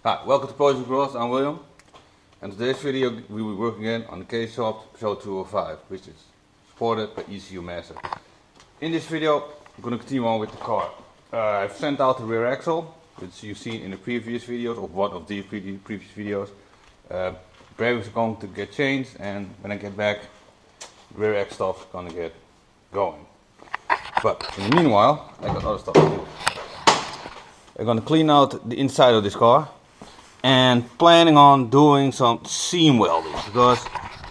Hi, welcome to Peugeot. I'm William, and today's video we will be working again on the K20 Peugeot 205, which is supported by ECU Master. In this video, I'm going to continue on with the car. I've sent out the rear axle, which you've seen in the previous videos, or one of the previous videos. Bearings are going to get changed, and when I get back, the rear axle stuff is going to get going. But in the meanwhile, I got other stuff to do. I'm going to clean out the inside of this car. And planning on doing some seam welding, because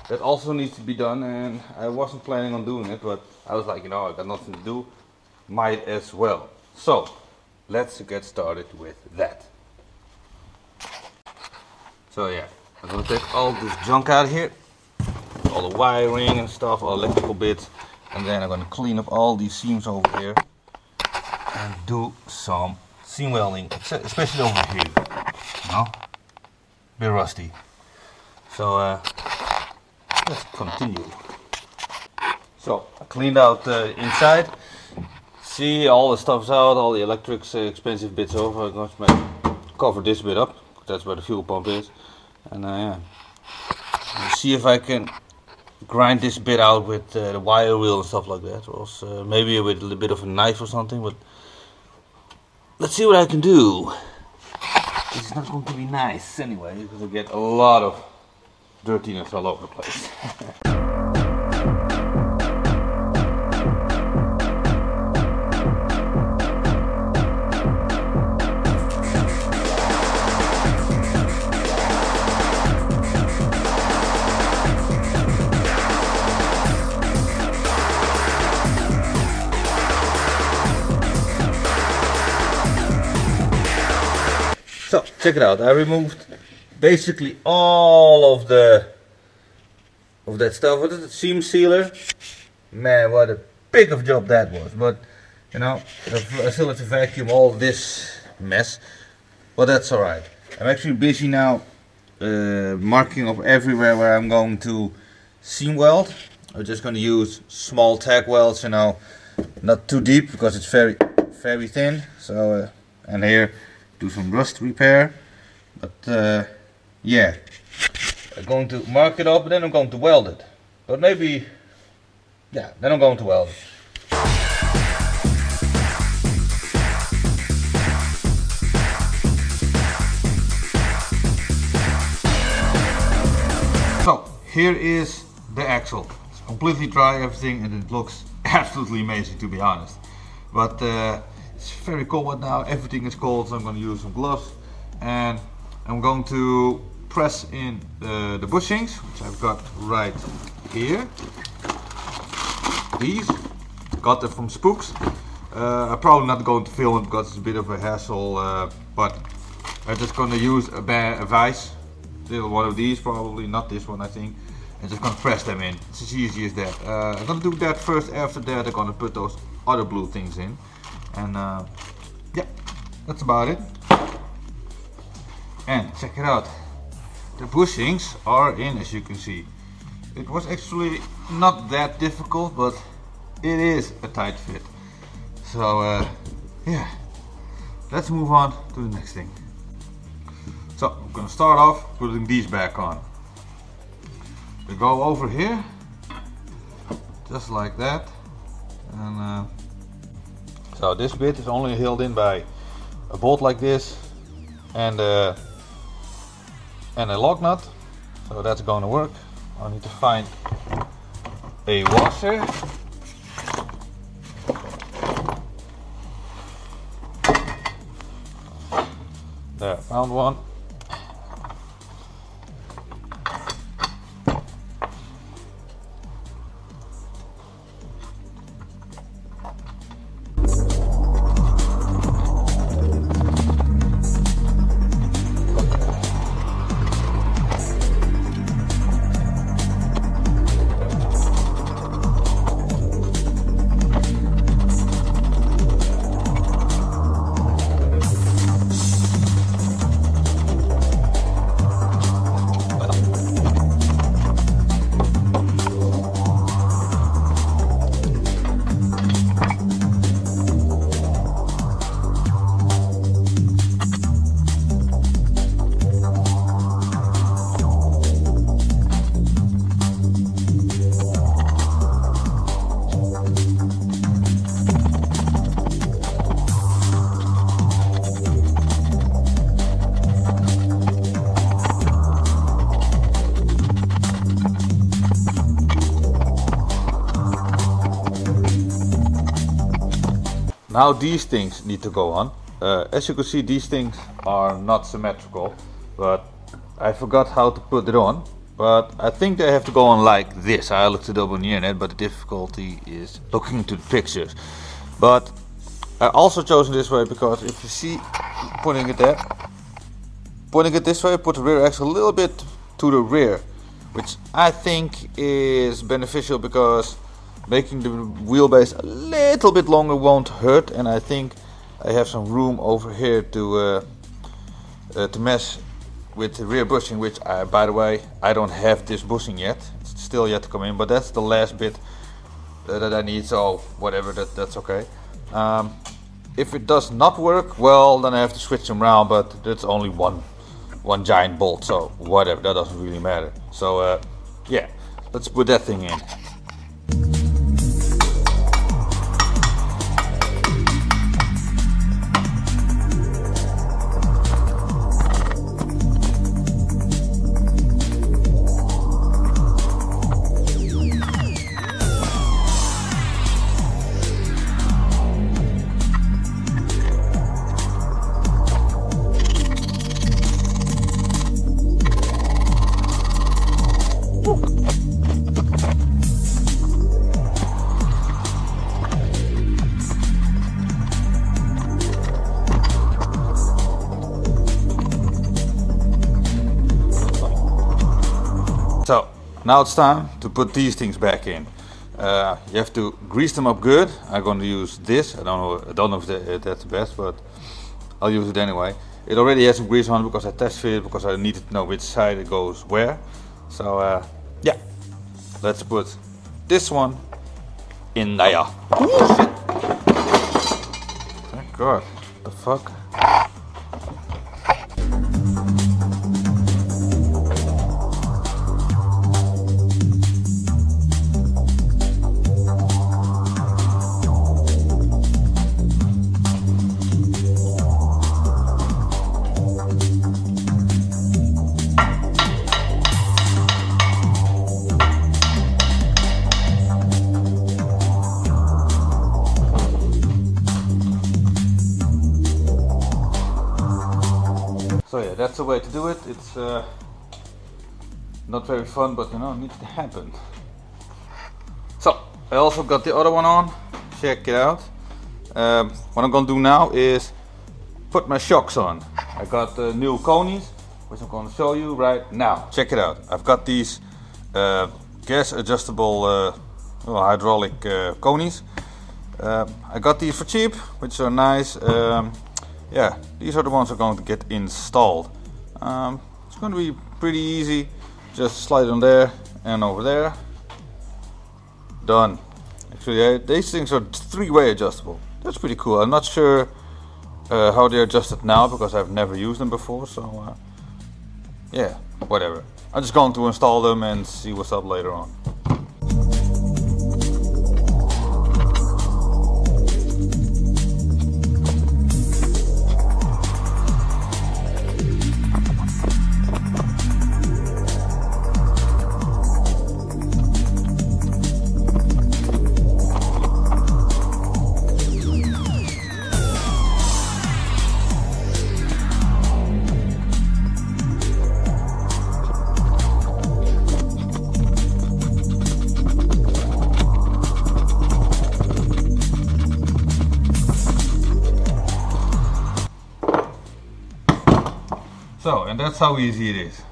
that also needs to be done, and I wasn't planning on doing it, but I was like, you know, I got nothing to do, might as well. So let's get started with that. So yeah, I'm gonna take all this junk out of here, all the wiring and stuff, all electrical bits, and then I'm gonna clean up all these seams over here and do some seam welding, especially over here. No? Bit rusty. So let's continue. So I cleaned out the inside. See, all the stuff's out, all the electrics, expensive bits over. I'm going to cover this bit up, that's where the fuel pump is. And yeah, I'll see if I can grind this bit out with the wire wheel and stuff like that, or else, maybe with a little bit of a knife or something. But let's see what I can do. It's not going to be nice anyway, because I get a lot of dirtiness all over the place. So check it out. I removed basically all of that stuff. What is it? Seam sealer. Man, what a big of a job that was. But you know, I still have to vacuum all this mess. But that's alright. I'm actually busy now marking up everywhere where I'm going to seam weld. I'm just going to use small tack welds, you know, not too deep because it's very thin. So and here, do some rust repair, but yeah, I'm going to mark it up and then I'm going to weld it. But maybe, yeah, then I'm going to weld it. So here is the axle. It's completely dry, everything, and it looks absolutely amazing, to be honest. But it's very cold now, everything is cold, so I'm going to use some gloves, and I'm going to press in the bushings, which I've got right here. These, got them from Spooks. I'm probably not going to film it because it's a bit of a hassle, but I'm just going to use a vise, little one of these probably, not this one I think, and just going to press them in. It's as easy as that. I'm going to do that first. After that I'm going to put those other blue things in. And yeah, that's about it. And check it out, the bushings are in, as you can see. It was actually not that difficult, but it is a tight fit. So yeah, let's move on to the next thing. So I'm gonna start off putting these back on. We go over here, just like that, and so this bit is only held in by a bolt like this and a lock nut, so that's going to work. I need to find a washer. There, found one. now these things need to go on. As you can see, these things are not symmetrical, but I forgot how to put it on. But I think they have to go on like this. I looked it up on the internet, but the difficulty is looking into the pictures. But I also chosen this way because if you see, putting it there, putting it this way, put the rear axle a little bit to the rear, which I think is beneficial because making the wheelbase a little bit longer won't hurt, and I think I have some room over here to mess with the rear bushing, which by the way, I don't have this bushing yet. It's still yet to come in, but that's the last bit that I need, so whatever, that's okay. If it does not work, well, then I have to switch them around, but that's only one giant bolt, so whatever, that doesn't really matter. So yeah, let's put that thing in. So now it's time to put these things back in. You have to grease them up good. I'm going to use this. I don't know if that's the best, but I'll use it anyway. It already has some grease on it because I test fit it, because I needed to know which side it goes where. So yeah, let's put this one in there. Oh, shit. Thank God. What the fuck? So yeah, that's the way to do it. It's not very fun, but you know, it needs to happen. So I also got the other one on. Check it out. What I'm gonna do now is put my shocks on. I got the new conies, which I'm gonna show you right now. Check it out. I've got these gas adjustable hydraulic conies. I got these for cheap, which are nice. Yeah, these are the ones I'm going to get installed. It's going to be pretty easy. Just slide on there and over there. Done. Actually, these things are three-way adjustable. That's pretty cool. I'm not sure how they're adjusted now because I've never used them before. So yeah, whatever. I'm just going to install them and see what's up later on. So, and that's how easy it is.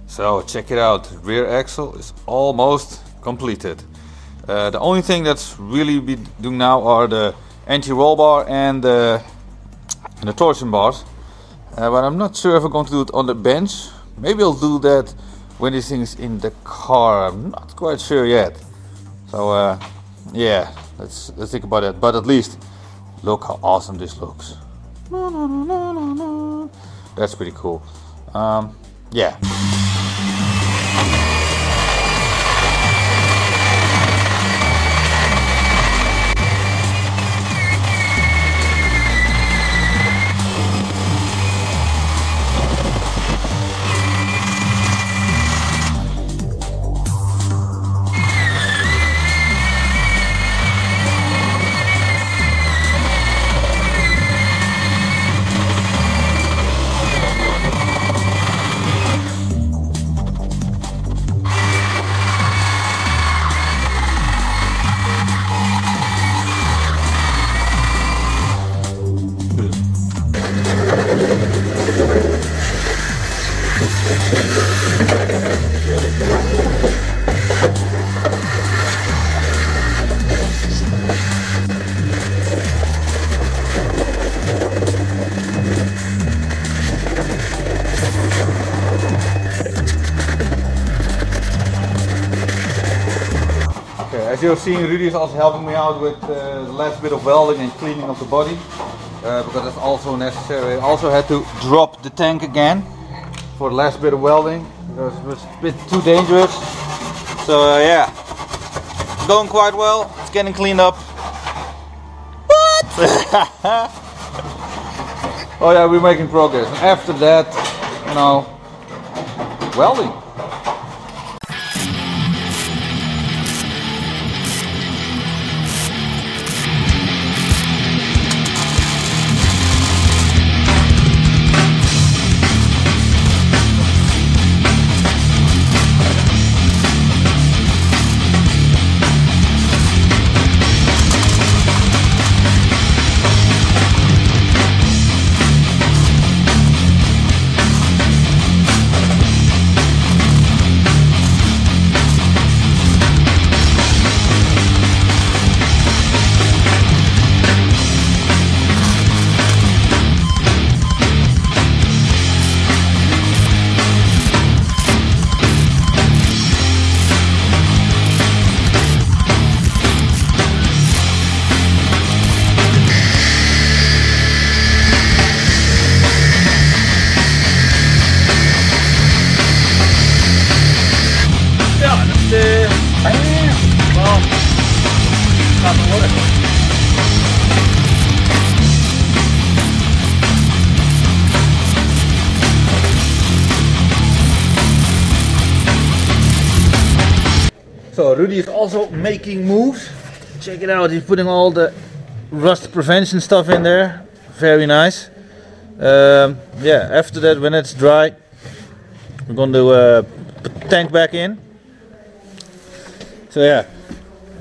So check it out, rear axle is almost completed. The only thing that's really be doing now are the anti-roll bar and the torsion bars. But I'm not sure if I'm going to do it on the bench. Maybe I'll do that when this thing is in the car. I'm not quite sure yet. So yeah, let's think about that. But at least look how awesome this looks. That's pretty cool. Yeah. as you're seeing, Rudy is also helping me out with the last bit of welding and cleaning of the body, because that's also necessary. I also had to drop the tank again for the last bit of welding because it was a bit too dangerous. So yeah, it's going quite well. It's getting cleaned up. What? Oh yeah, we're making progress. And after that, you know, welding. So Rudy is also making moves. Check it out, he's putting all the rust prevention stuff in there. Very nice. Yeah, after that, when it's dry, we're going to put the tank back in. So yeah,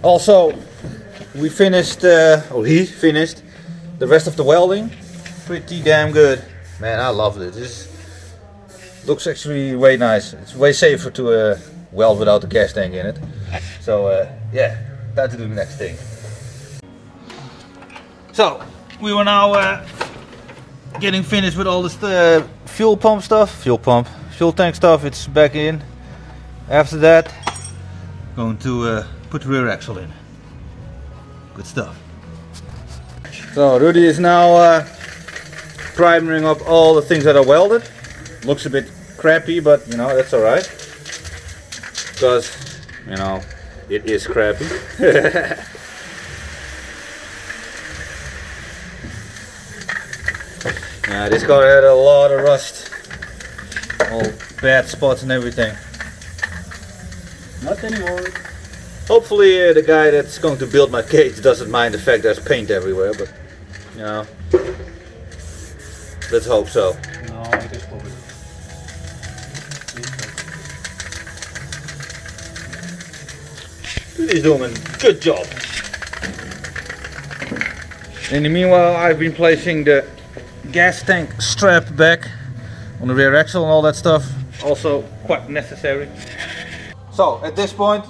also we finished, he finished the rest of the welding. Pretty damn good. Man, I love it. This looks actually way nice. It's way safer to weld without the gas tank in it. So yeah, time to do the next thing. So we were now getting finished with all this fuel tank stuff. It's back in. After that, going to put the rear axle in. Good stuff. So Rudy is now primering up all the things that are welded. Looks a bit crappy, but you know, that's alright. Because, you know, it is crappy. Yeah, this car had a lot of rust. All bad spots and everything. Not anymore. Hopefully the guy that's going to build my cage doesn't mind the fact there's paint everywhere, but you know, let's hope so. No, it is covered. He's doing a good job. In the meanwhile, I've been placing the gas tank strap back on the rear axle and all that stuff. Also quite necessary. So at this point,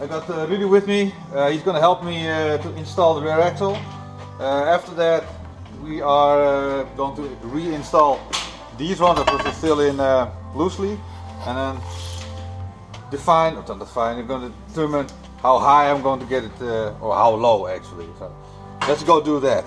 I got Rudy with me. He's going to help me to install the rear axle. After that, we are going to reinstall these ones that were still in loosely, and then we're going to determine how high I'm going to get it, or how low actually. So let's go do that.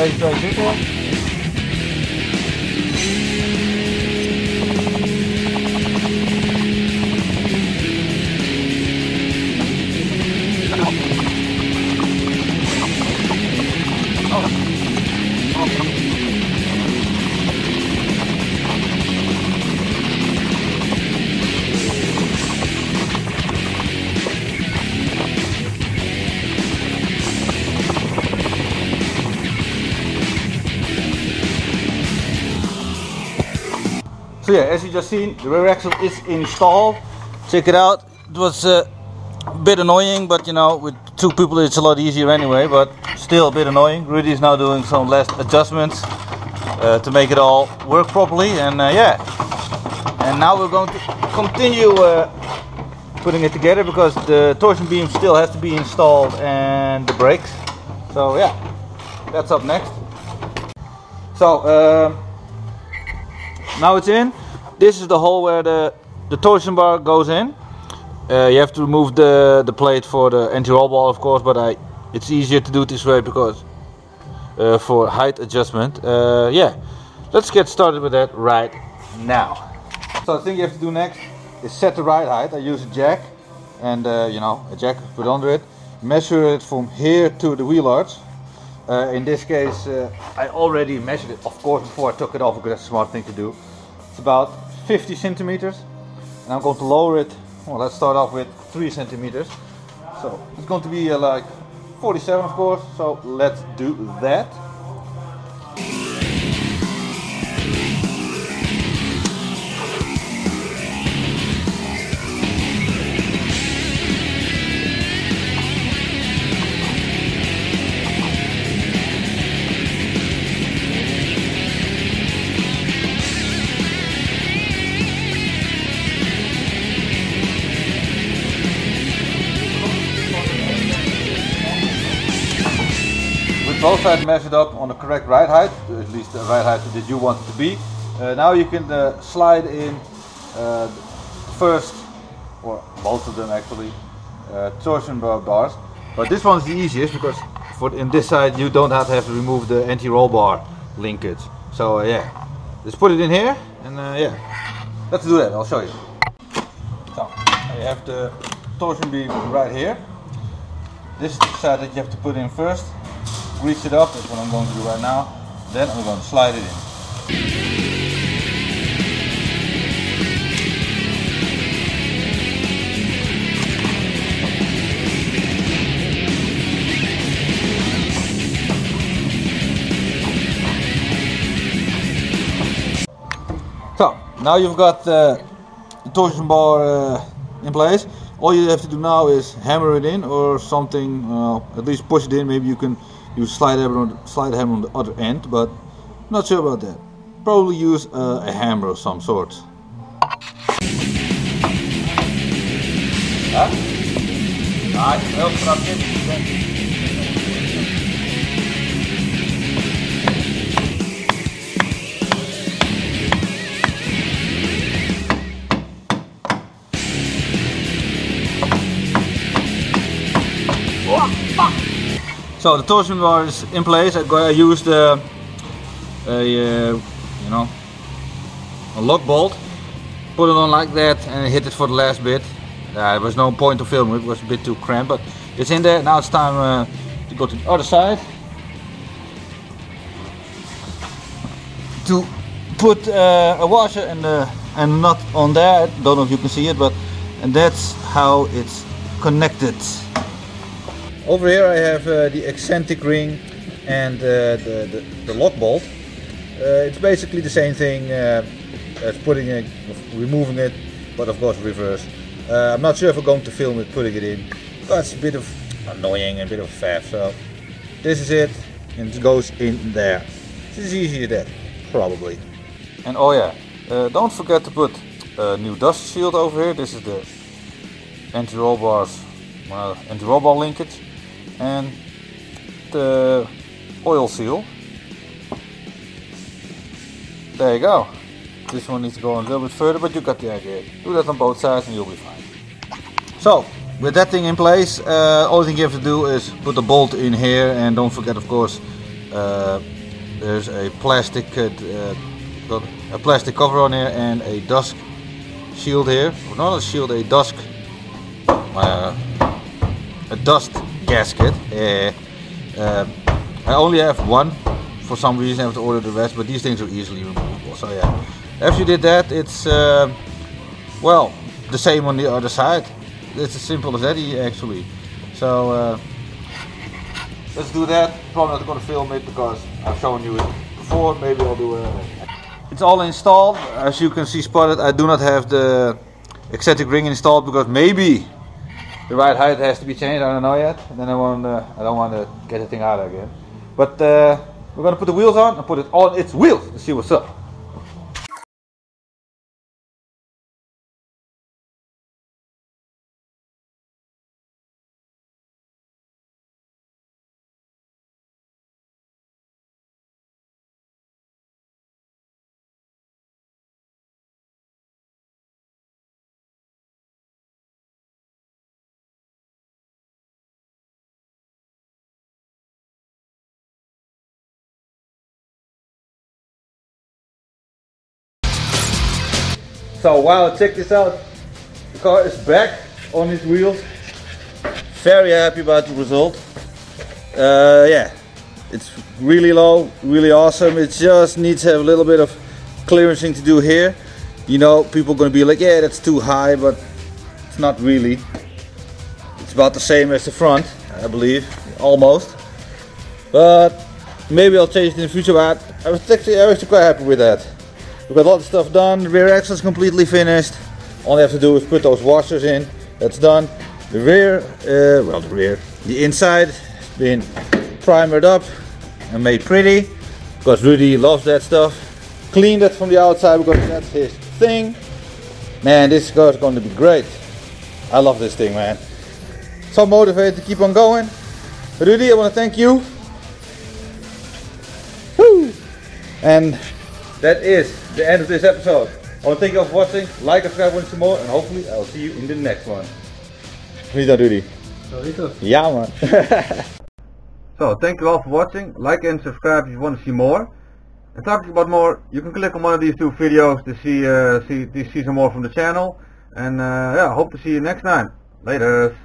Deze twee zitten. So yeah, as you just seen, the rear axle is installed. Check it out. It was a bit annoying, but you know, with two people it's a lot easier anyway, but still a bit annoying. Rudy is now doing some last adjustments to make it all work properly, and yeah. And now we're going to continue putting it together because the torsion beam still has to be installed and the brakes. So yeah, that's up next. So now it's in. This is the hole where the torsion bar goes in. You have to remove the plate for the anti-roll bar, of course, but it's easier to do it this way because for height adjustment. Yeah, let's get started with that right now. So the thing you have to do next is set the ride height. I use a jack and you know, a jack put under it. Measure it from here to the wheel arch. In this case, I already measured it, of course, before I took it off because that's a smart thing to do. It's about 50 centimeters, and I'm going to lower it. Well, let's start off with 3 centimeters. So it's going to be like 47, of course. So let's do that. Both sides measured up on the correct ride height, at least the ride height that you want it to be. Now you can slide in first, or both of them actually, torsion bars. But this one's the easiest because in this side you don't have to remove the anti-roll bar linkage. So yeah, just put it in here and yeah, let's do that. I'll show you. So you have the torsion beam right here. This is the side that you have to put in first. Grease it up, that's what I'm going to do right now. Then I'm going to slide it in. So, now you've got the torsion bar in place. All you have to do now is hammer it in or something, at least push it in. Maybe you can use slide hammer on the other end, but not sure about that. Probably use a hammer of some sort. So the torsion bar is in place. I used you know, a lock bolt, put it on like that, and hit it for the last bit. There was no point to film it; it was a bit too cramped, but it's in there. Now it's time to go to the other side to put a washer and a nut on there. I don't know if you can see it, but and that's how it's connected. Over here I have the eccentric ring and the lock bolt. It's basically the same thing as removing it, but of course reverse. I'm not sure if I'm going to film it putting it in. That's a bit of annoying and a bit of faff. So this is it, and it goes in there. It's as easy as that, probably. And oh yeah, don't forget to put a new dust shield over here. This is the anti-roll bars, anti-roll bar linkage. And the oil seal. There you go. This one needs to go on a little bit further, but you got the idea. Do that on both sides and you'll be fine. So, with that thing in place, only thing you have to do is put the bolt in here, and don't forget, of course, there's a plastic cover on here and a dust shield here. Or not a shield, a dust gasket. I only have one. For some reason I have to order the rest, but these things are easily removable. So yeah, after you did that, it's well, the same on the other side. It's as simple as that actually. So let's do that. Probably not going to film it because I've shown you it before. Maybe I'll do it. It's all installed. As you can see spotted, I do not have the eccentric ring installed because maybe the right height has to be changed. I don't know yet. And then I don't want to get the thing out again. But we're gonna put the wheels on and put it on its wheels to see what's up. So wow, check this out. The car is back on its wheels. Very happy about the result. Yeah, it's really low, really awesome. It just needs to have a little bit of clearancing to do here. You know, people are going to be like, yeah, that's too high, but it's not really. It's about the same as the front, I believe, almost. But maybe I'll change it in the future. But I was actually quite happy with that. We got a lot of stuff done. The rear axle is completely finished. All I have to do is put those washers in. That's done. The rear, the inside has been primered up and made pretty, because Rudy loves that stuff. Cleaned it from the outside because that's his thing. Man, this car is going to be great. I love this thing, man. So motivated to keep on going. Rudy, I want to thank you. Woo! And that is the end of this episode. I want to thank you all for watching. Like and subscribe once more, and hopefully I'll see you in the next one. Wie is dat, Rudy? Ja, man. So, thank you all for watching. Like and subscribe if you want to see more. And talking about more, you can click on one of these two videos to see some more from the channel. And yeah, I hope to see you next time. Later.